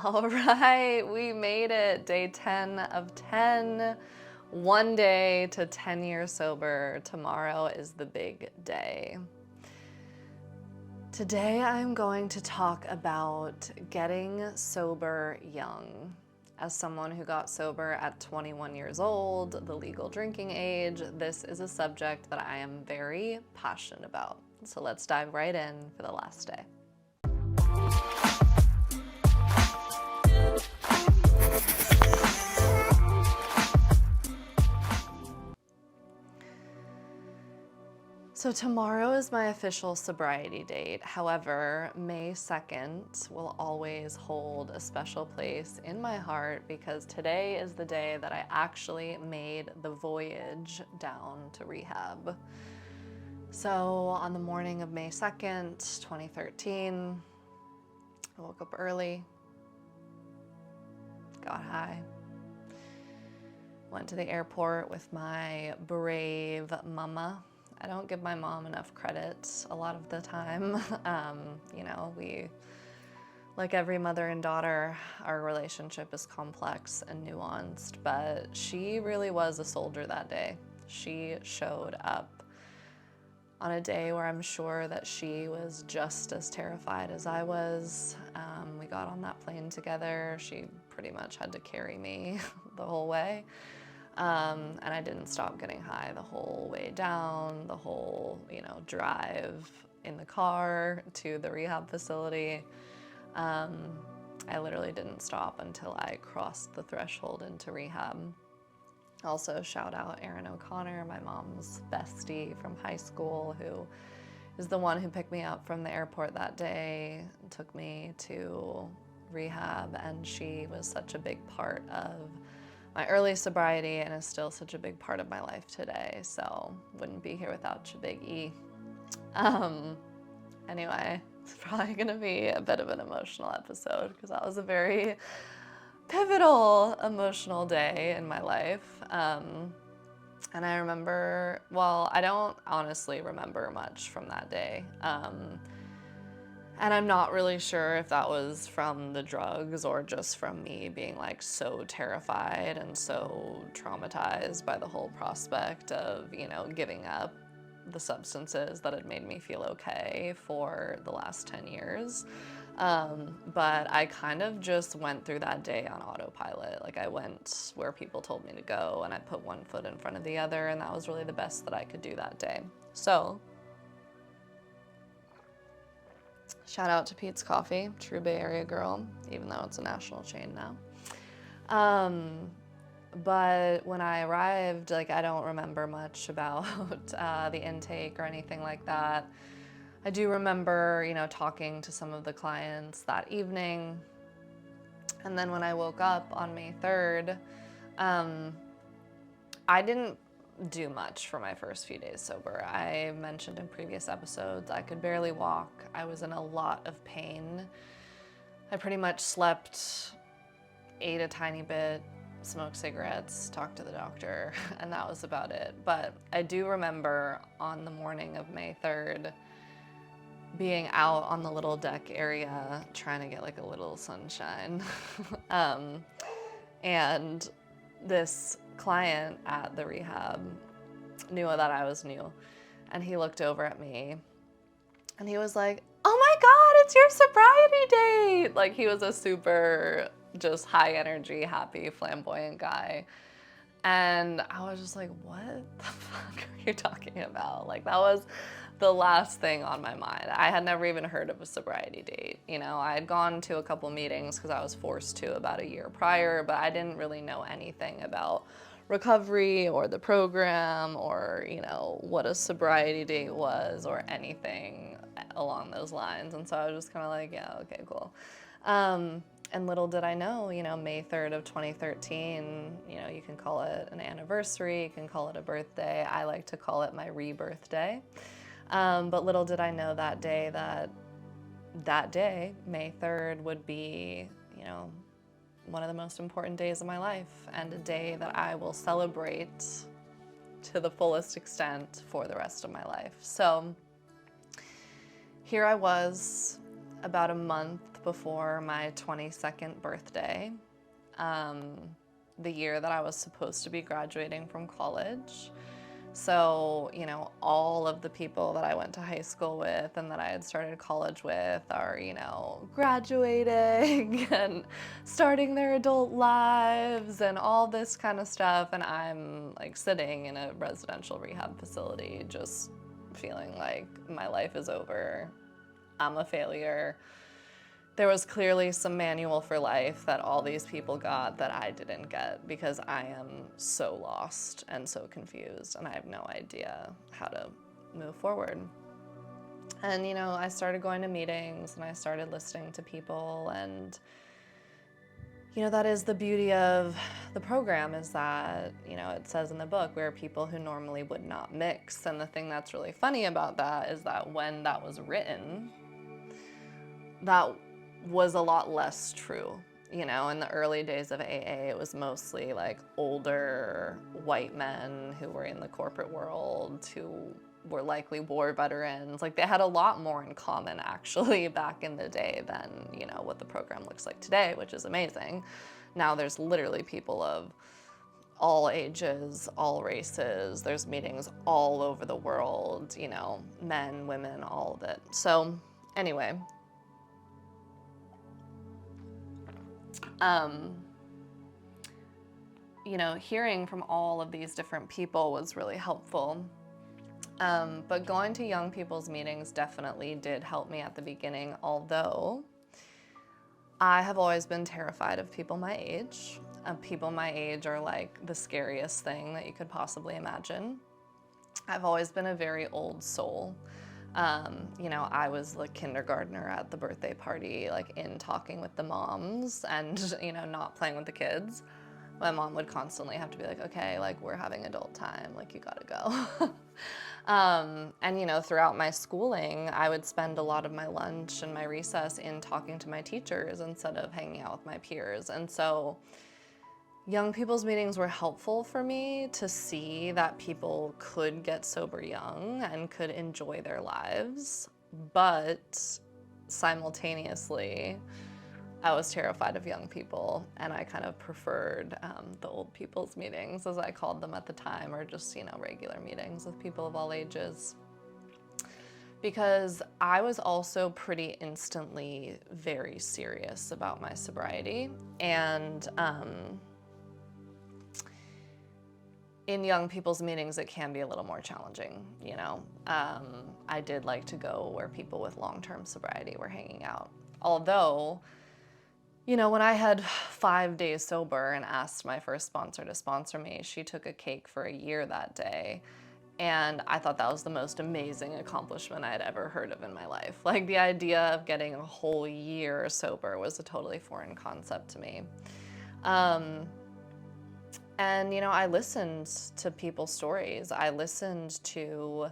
All right, we made it. Day 10 of 10. 1 day to 10 years sober. Tomorrow is the big day. Today I'm going to talk about getting sober young. As someone who got sober at 21 years old, the legal drinking age, this is a subject that I am very passionate about. So let's dive right in for the last day. So tomorrow is my official sobriety date. However, May 2nd will always hold a special place in my heart because today is the day that I actually made the voyage down to rehab. So on the morning of May 2nd, 2013, I woke up early, got high, went to the airport with my brave mama. I don't give my mom enough credit a lot of the time. We, like every mother and daughter, our relationship is complex and nuanced, but she really was a soldier that day. She showed up on a day where I'm sure that she was just as terrified as I was. We got on that plane together. She pretty much had to carry me the whole way. And I didn't stop getting high the whole way down, the whole, drive in the car to the rehab facility. I literally didn't stop until I crossed the threshold into rehab. Also, shout out Erin O'Connor, my mom's bestie from high school, who is the one who picked me up from the airport that day, took me to rehab, and she was such a big part of my early sobriety and is still such a big part of my life today, so wouldn't be here without you, Big E. Anyway, it's probably gonna be a bit of an emotional episode because that was a very pivotal emotional day in my life. And I remember, I don't honestly remember much from that day. And I'm not really sure if that was from the drugs or just from me being so terrified and so traumatized by the whole prospect of, giving up the substances that had made me feel okay for the last 10 years. But I kind of just went through that day on autopilot. I went where people told me to go and I put one foot in front of the other, and that was really the best that I could do that day. So, shout out to Pete's Coffee, true Bay Area girl, even though it's a national chain now. But when I arrived, I don't remember much about the intake or anything like that. I do remember, talking to some of the clients that evening. And then when I woke up on May 3rd, I didn't do much for my first few days sober. I mentioned in previous episodes, I could barely walk. I was in a lot of pain. I pretty much slept, ate a tiny bit, smoked cigarettes, talked to the doctor, and that was about it. But I do remember on the morning of May 3rd, being out on the little deck area, trying to get a little sunshine. And this client at the rehab knew that I was new, and he looked over at me and he was like, "Oh my God, it's your sobriety date!" He was a super just high energy, happy, flamboyant guy. And I was just like, what the fuck are you talking about? That was the last thing on my mind. I had never even heard of a sobriety date. I had gone to a couple meetings because I was forced to about a year prior, but I didn't really know anything about recovery or the program or, what a sobriety date was or anything along those lines. And so I was just kind of yeah, okay, cool. And little did I know, May 3rd of 2013, you can call it an anniversary, you can call it a birthday. I like to call it my rebirth day. But little did I know that day, May 3rd, would be, one of the most important days of my life, and a day that I will celebrate to the fullest extent for the rest of my life. So here I was, about a month before my 22nd birthday, the year that I was supposed to be graduating from college. So, you know, all of the people that I went to high school with and that I had started college with are, you know, graduating and starting their adult lives and all this kind of stuff. And I'm like sitting in a residential rehab facility, just feeling like my life is over. I'm a failure. There was clearly some manual for life that all these people got that I didn't get, because I am so lost and so confused and I have no idea how to move forward. And, you know, I started going to meetings and I started listening to people, and, you know, that is the beauty of the program, is that, you know, it says in the book, we're people who normally would not mix. And the thing that's really funny about that is that when that was written, that was a lot less true. You know, in the early days of AA, it was mostly like older white men who were in the corporate world, who were likely war veterans. Like, they had a lot more in common actually back in the day than, you know, what the program looks like today, which is amazing. Now there's literally people of all ages, all races. There's meetings all over the world, you know, men, women, all of it. So anyway, you know, hearing from all of these different people was really helpful. But going to young people's meetings definitely did help me at the beginning, although I have always been terrified of people my age. People my age are like the scariest thing that you could possibly imagine. I've always been a very old soul. You know, I was the kindergartner at the birthday party, like in talking with the moms and, you know, not playing with the kids. My mom would constantly have to be like, okay, like, we're having adult time, like, you gotta go. And, you know, throughout my schooling, I would spend a lot of my lunch and my recess in talking to my teachers instead of hanging out with my peers. And so young people's meetings were helpful for me to see that people could get sober young and could enjoy their lives, but simultaneously, I was terrified of young people, and I kind of preferred the old people's meetings, as I called them at the time, or just, you know, regular meetings with people of all ages. Because I was also pretty instantly very serious about my sobriety, and in young people's meetings, it can be a little more challenging, you know. I did like to go where people with long-term sobriety were hanging out. Although, you know, when I had 5 days sober and asked my first sponsor to sponsor me, she took a cake for a year that day. And I thought that was the most amazing accomplishment I had ever heard of in my life. Like, the idea of getting a whole year sober was a totally foreign concept to me. And, you know, I listened to people's stories. I listened to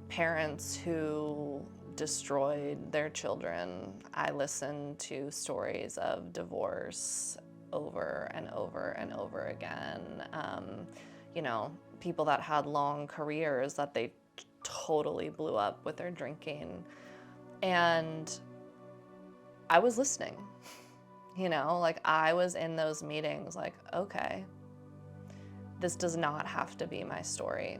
parents who destroyed their children. I listened to stories of divorce over and over and over again. You know, people that had long careers that they totally blew up with their drinking. And I was listening. You know, like, I was in those meetings like, okay, this does not have to be my story.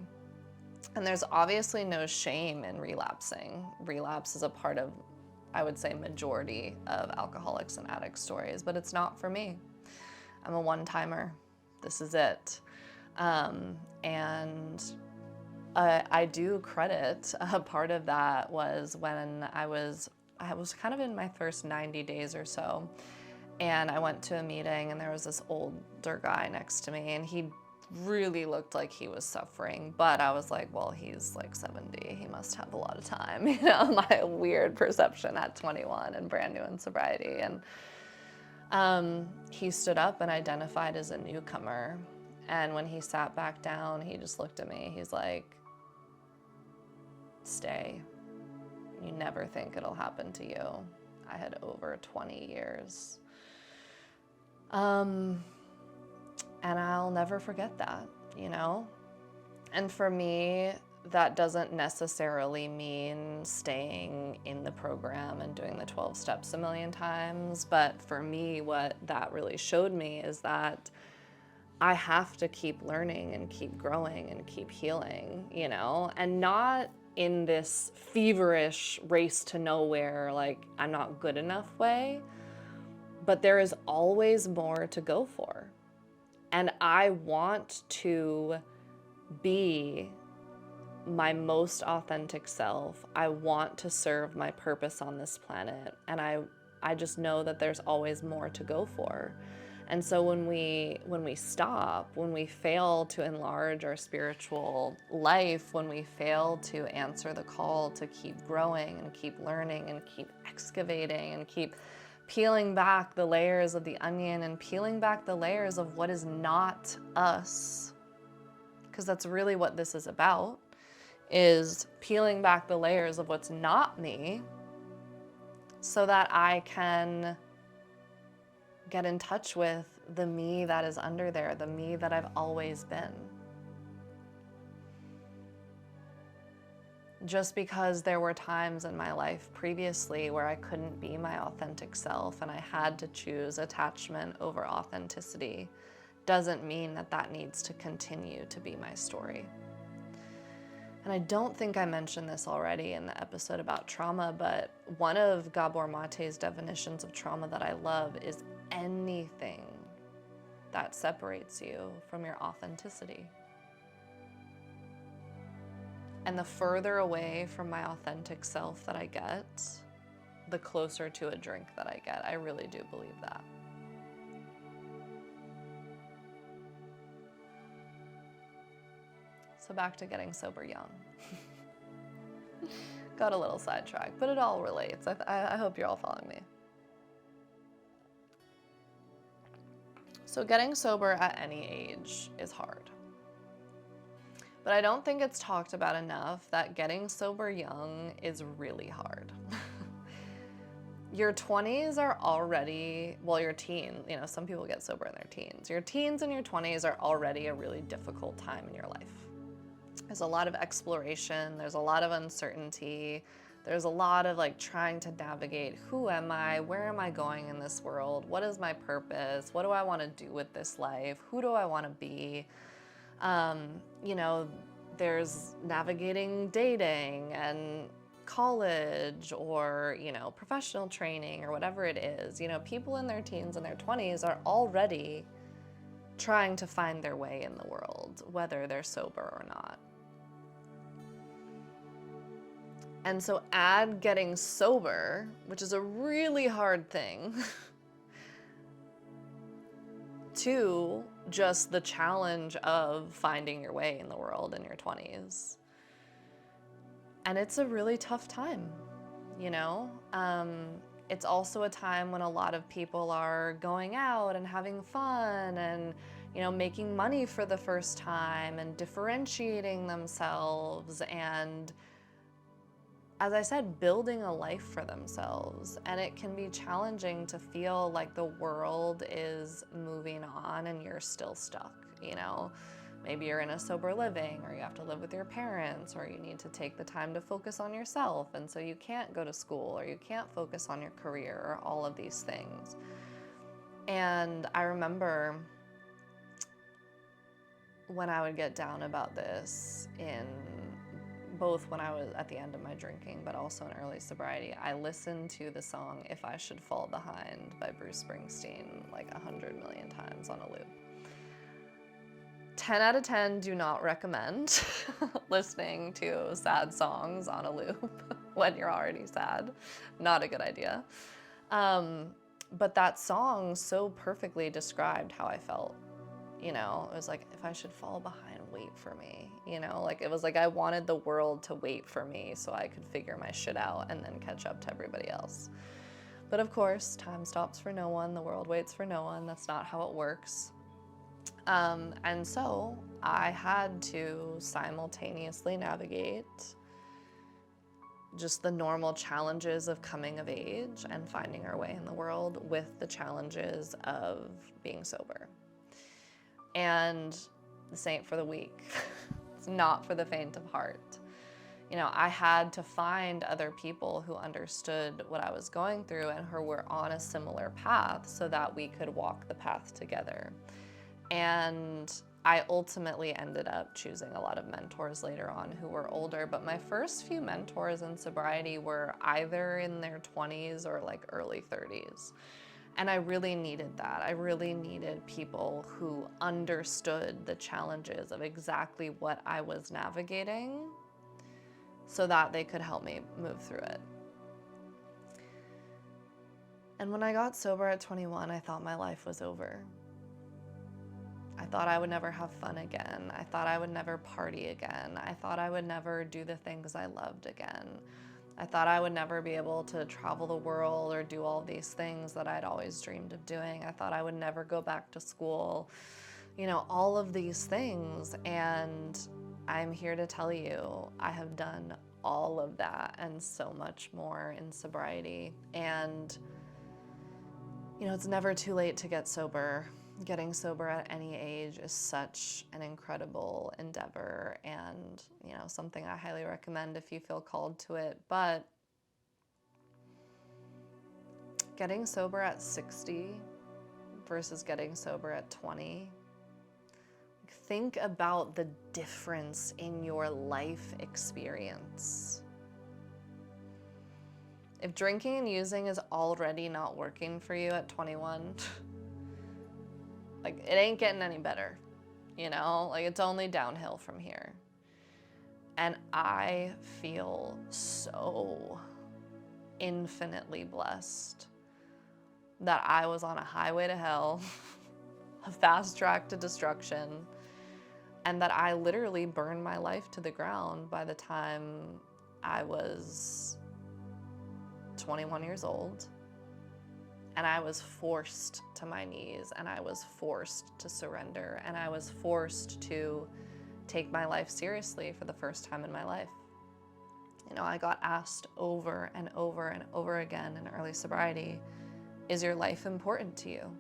And there's obviously no shame in relapsing. Relapse is a part of, I would say, majority of alcoholics and addicts' stories, but it's not for me. I'm a one-timer. This is it. And I do credit a part of that was when I was kind of in my first 90 days or so. And I went to a meeting, and there was this older guy next to me, and he really looked like he was suffering. But I was like, well, he's like 70. He must have a lot of time, you know, my weird perception at 21 and brand new in sobriety. And he stood up and identified as a newcomer. And when he sat back down, he just looked at me. He's like, stay. You never think it'll happen to you. I had over 20 years. And I'll never forget that, you know? And for me, that doesn't necessarily mean staying in the program and doing the 12 steps a million times. But for me, what that really showed me is that I have to keep learning and keep growing and keep healing, you know, and not in this feverish race to nowhere, like I'm not good enough way, but there is always more to go for. And I want to be my most authentic self. I want to serve my purpose on this planet. And I just know that there's always more to go for. And so when we stop, when we fail to enlarge our spiritual life, when we fail to answer the call to keep growing and keep learning and keep excavating and keep peeling back the layers of the onion and peeling back the layers of what is not us, because that's really what this is about, is peeling back the layers of what's not me so that I can get in touch with the me that is under there, the me that I've always been. Just because there were times in my life previously where I couldn't be my authentic self and I had to choose attachment over authenticity doesn't mean that that needs to continue to be my story. And I don't think I mentioned this already in the episode about trauma, but one of Gabor Mate's definitions of trauma that I love is anything that separates you from your authenticity. And the further away from my authentic self that I get, the closer to a drink that I get. I really do believe that. So back to getting sober young. Got a little sidetracked, but it all relates. I hope you're all following me. So getting sober at any age is hard. But I don't think it's talked about enough that getting sober young is really hard. Your 20s are already, well, your teen, you know, some people get sober in their teens. Your teens and your 20s are already a really difficult time in your life. There's a lot of exploration, there's a lot of uncertainty, there's a lot of like trying to navigate, who am I, where am I going in this world, what is my purpose, what do I want to do with this life, who do I want to be? You know, there's navigating dating and college or, you know, professional training or whatever it is. You know, people in their teens and their 20s are already trying to find their way in the world, whether they're sober or not. And so add getting sober, which is a really hard thing, to just the challenge of finding your way in the world in your 20s. And it's a really tough time, you know? It's also a time when a lot of people are going out and having fun and, you know, making money for the first time and differentiating themselves and, as I said, building a life for themselves. And it can be challenging to feel like the world is moving on and you're still stuck, you know? Maybe you're in a sober living, or you have to live with your parents, or you need to take the time to focus on yourself, and so you can't go to school, or you can't focus on your career, or all of these things. And I remember when I would get down about this, in both when I was at the end of my drinking, but also in early sobriety, I listened to the song If I Should Fall Behind by Bruce Springsteen like 100 million times on a loop. 10 out of 10 do not recommend listening to sad songs on a loop when you're already sad. Not a good idea. But that song so perfectly described how I felt. You know, it was like, if I should fall behind, wait for me. You know, like it was like I wanted the world to wait for me so I could figure my shit out and then catch up to everybody else. But of course, time stops for no one. The world waits for no one. That's not how it works. And so I had to simultaneously navigate just the normal challenges of coming of age and finding our way in the world with the challenges of being sober. And this ain't for the weak. It's not for the faint of heart. You know, I had to find other people who understood what I was going through and who were on a similar path so that we could walk the path together. And I ultimately ended up choosing a lot of mentors later on who were older, but my first few mentors in sobriety were either in their 20s or like early 30s. And I really needed that. I really needed people who understood the challenges of exactly what I was navigating so that they could help me move through it. And when I got sober at 21, I thought my life was over. I thought I would never have fun again. I thought I would never party again. I thought I would never do the things I loved again. I thought I would never be able to travel the world or do all these things that I'd always dreamed of doing. I thought I would never go back to school, you know, all of these things. And I'm here to tell you, I have done all of that and so much more in sobriety. And, you know, it's never too late to get sober. Getting sober at any age is such an incredible endeavor and, you know, something I highly recommend if you feel called to it. But getting sober at 60 versus getting sober at 20, think about the difference in your life experience. If drinking and using is already not working for you at 21, like, it ain't getting any better, you know? Like, it's only downhill from here. And I feel so infinitely blessed that I was on a highway to hell, a fast track to destruction, and that I literally burned my life to the ground by the time I was 21 years old. And I was forced to my knees, and I was forced to surrender, and I was forced to take my life seriously for the first time in my life. You know, I got asked over and over and over again in early sobriety, is your life important to you?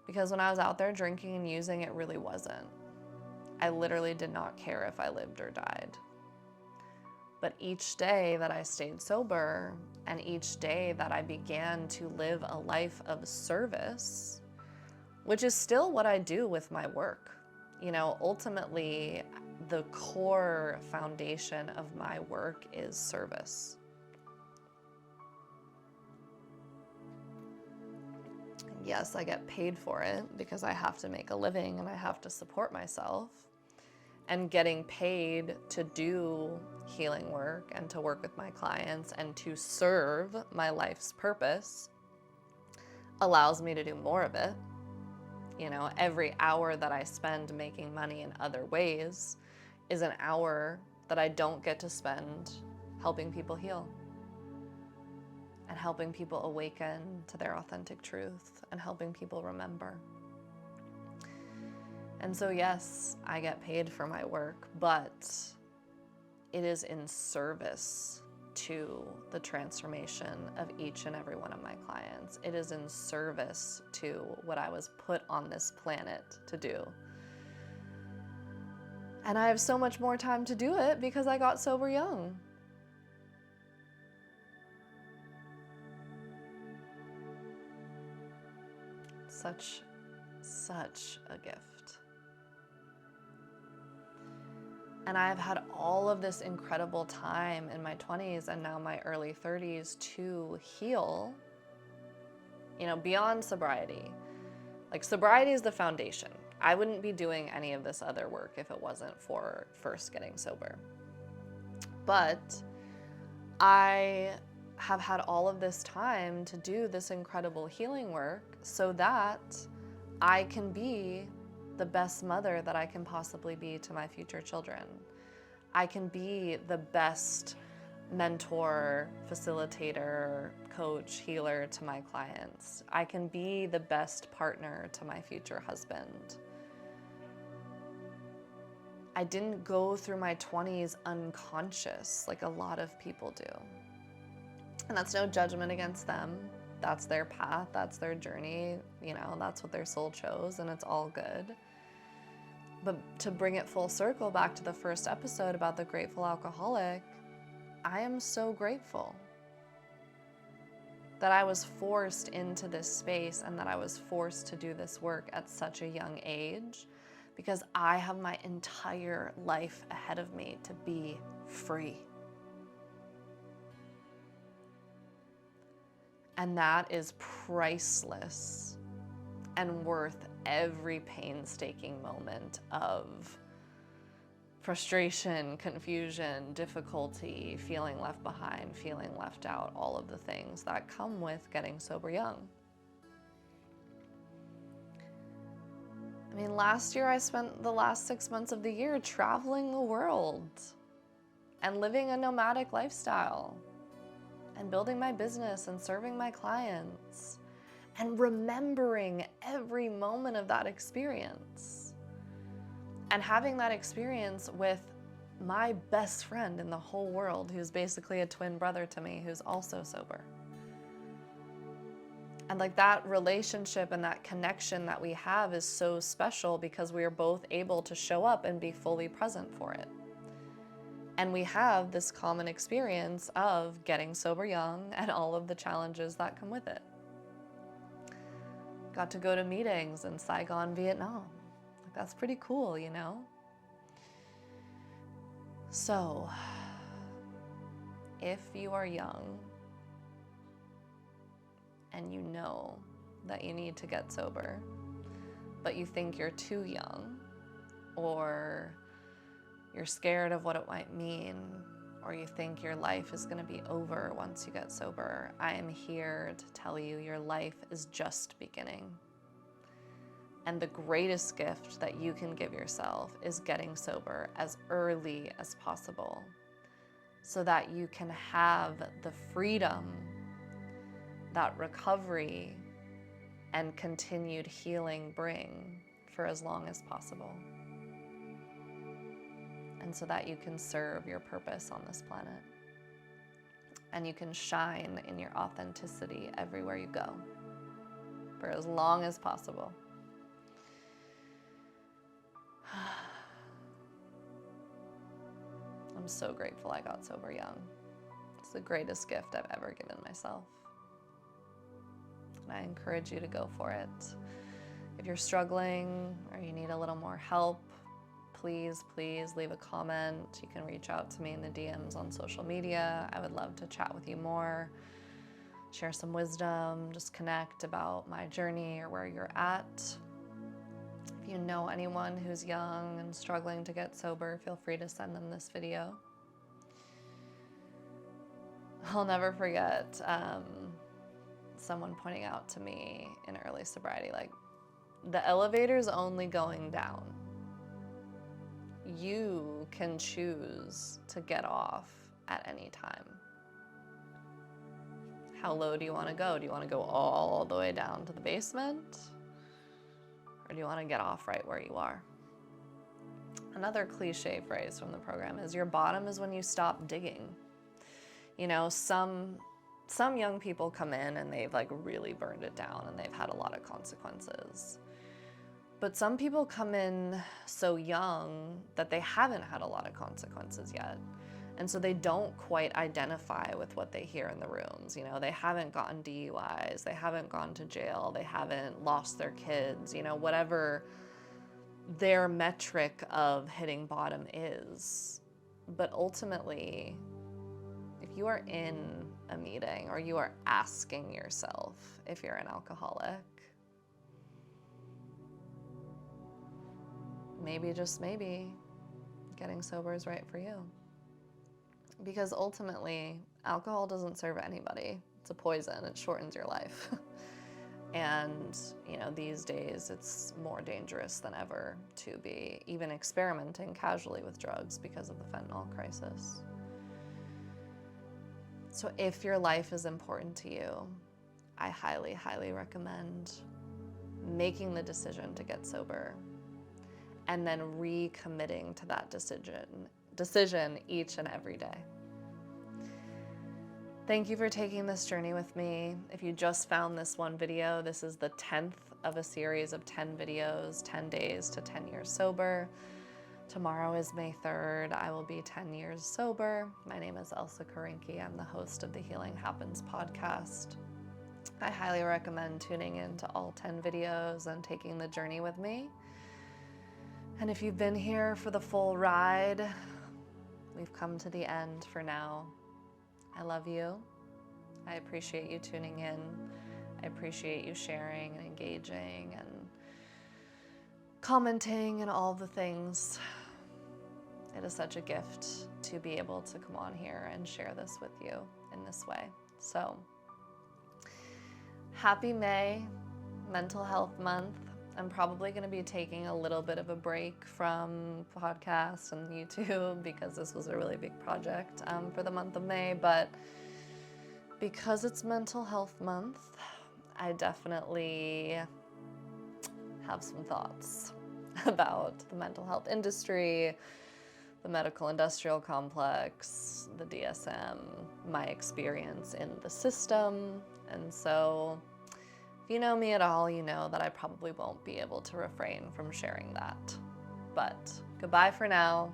Because when I was out there drinking and using, it really wasn't. I literally did not care if I lived or died. But each day that I stayed sober and each day that I began to live a life of service, which is still what I do with my work. You know, ultimately, the core foundation of my work is service. Yes, I get paid for it because I have to make a living and I have to support myself. And getting paid to do healing work and to work with my clients and to serve my life's purpose allows me to do more of it. You know, every hour that I spend making money in other ways is an hour that I don't get to spend helping people heal and helping people awaken to their authentic truth and helping people remember. And so yes, I get paid for my work, but it is in service to the transformation of each and every one of my clients. It is in service to what I was put on this planet to do. And I have so much more time to do it because I got sober young. Such a gift. And I've had all of this incredible time in my 20s and now my early 30s to heal, you know, beyond sobriety. Like, sobriety is the foundation. I wouldn't be doing any of this other work if it wasn't for first getting sober. But I have had all of this time to do this incredible healing work so that I can be the best mother that I can possibly be to my future children. I can be the best mentor, facilitator, coach, healer to my clients. I can be the best partner to my future husband. I didn't go through my 20s unconscious like a lot of people do. And that's no judgment against them. That's their path, that's their journey, you know, that's what their soul chose, and it's all good. But to bring it full circle back to the first episode about the grateful alcoholic, I am so grateful that I was forced into this space and that I was forced to do this work at such a young age, because I have my entire life ahead of me to be free. And that is priceless and worth every painstaking moment of frustration, confusion, difficulty, feeling left behind, feeling left out, all of the things that come with getting sober young. I mean, last year I spent the last 6 months of the year traveling the world and living a nomadic lifestyle and building my business and serving my clients and remembering every moment of that experience and having that experience with my best friend in the whole world, who's basically a twin brother to me, who's also sober. And like that relationship and that connection that we have is so special because we are both able to show up and be fully present for it. And we have this common experience of getting sober young and all of the challenges that come with it. Got to go to meetings in Saigon, Vietnam. Like, that's pretty cool, you know? So, if you are young and you know that you need to get sober, but you think you're too young, or you're scared of what it might mean, or you think your life is going to be over once you get sober, I am here to tell you your life is just beginning. And the greatest gift that you can give yourself is getting sober as early as possible so that you can have the freedom that recovery and continued healing bring for as long as possible. And so that you can serve your purpose on this planet. And you can shine in your authenticity everywhere you go for as long as possible. I'm so grateful I got sober young. It's the greatest gift I've ever given myself. And I encourage you to go for it. If you're struggling or you need a little more help, please leave a comment. You can reach out to me in the DMs on social media. I would love to chat with you more, share some wisdom, just connect about my journey or where you're at. If you know anyone who's young and struggling to get sober, feel free to send them this video. I'll never forget someone pointing out to me in early sobriety, like, the elevator's only going down. You can choose to get off at any time. How low do you want to go? Do you want to go all the way down to the basement? Or do you want to get off right where you are? Another cliche phrase from the program is your bottom is when you stop digging. You know, some young people come in and they've like really burned it down and they've had a lot of consequences. But some people come in so young that they haven't had a lot of consequences yet. And so they don't quite identify with what they hear in the rooms. You know, they haven't gotten DUIs, they haven't gone to jail, they haven't lost their kids, you know, whatever their metric of hitting bottom is. But ultimately, if you are in a meeting or you are asking yourself if you're an alcoholic, maybe, just maybe, getting sober is right for you. Because ultimately, alcohol doesn't serve anybody. It's a poison. It shortens your life. And, you know, these days it's more dangerous than ever to be even experimenting casually with drugs because of the fentanyl crisis. So if your life is important to you, I highly recommend making the decision to get sober and then recommitting to that decision each and every day. Thank you for taking this journey with me. If you just found this one video, this is the 10th of a series of 10 videos, 10 days to 10 years sober. Tomorrow is May 3rd. I will be 10 years sober. My name is Elsa Karinke. I'm the host of the Healing Happens podcast. I highly recommend tuning in to all 10 videos and taking the journey with me. And if you've been here for the full ride, we've come to the end for now. I love you. I appreciate you tuning in. I appreciate you sharing and engaging and commenting and all the things. It is such a gift to be able to come on here and share this with you in this way. So, happy May, Mental Health Month. I'm probably going to be taking a little bit of a break from podcasts and YouTube because this was a really big project for the month of May. But because it's Mental Health Month, I definitely have some thoughts about the mental health industry, the medical industrial complex, the DSM, my experience in the system. And so if you know me at all, you know that I probably won't be able to refrain from sharing that. But goodbye for now.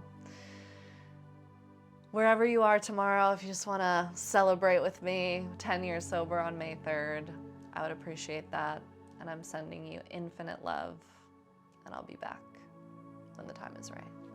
Wherever you are tomorrow, if you just want to celebrate with me 10 years sober on May 3rd, I would appreciate that. And I'm sending you infinite love, and I'll be back when the time is right.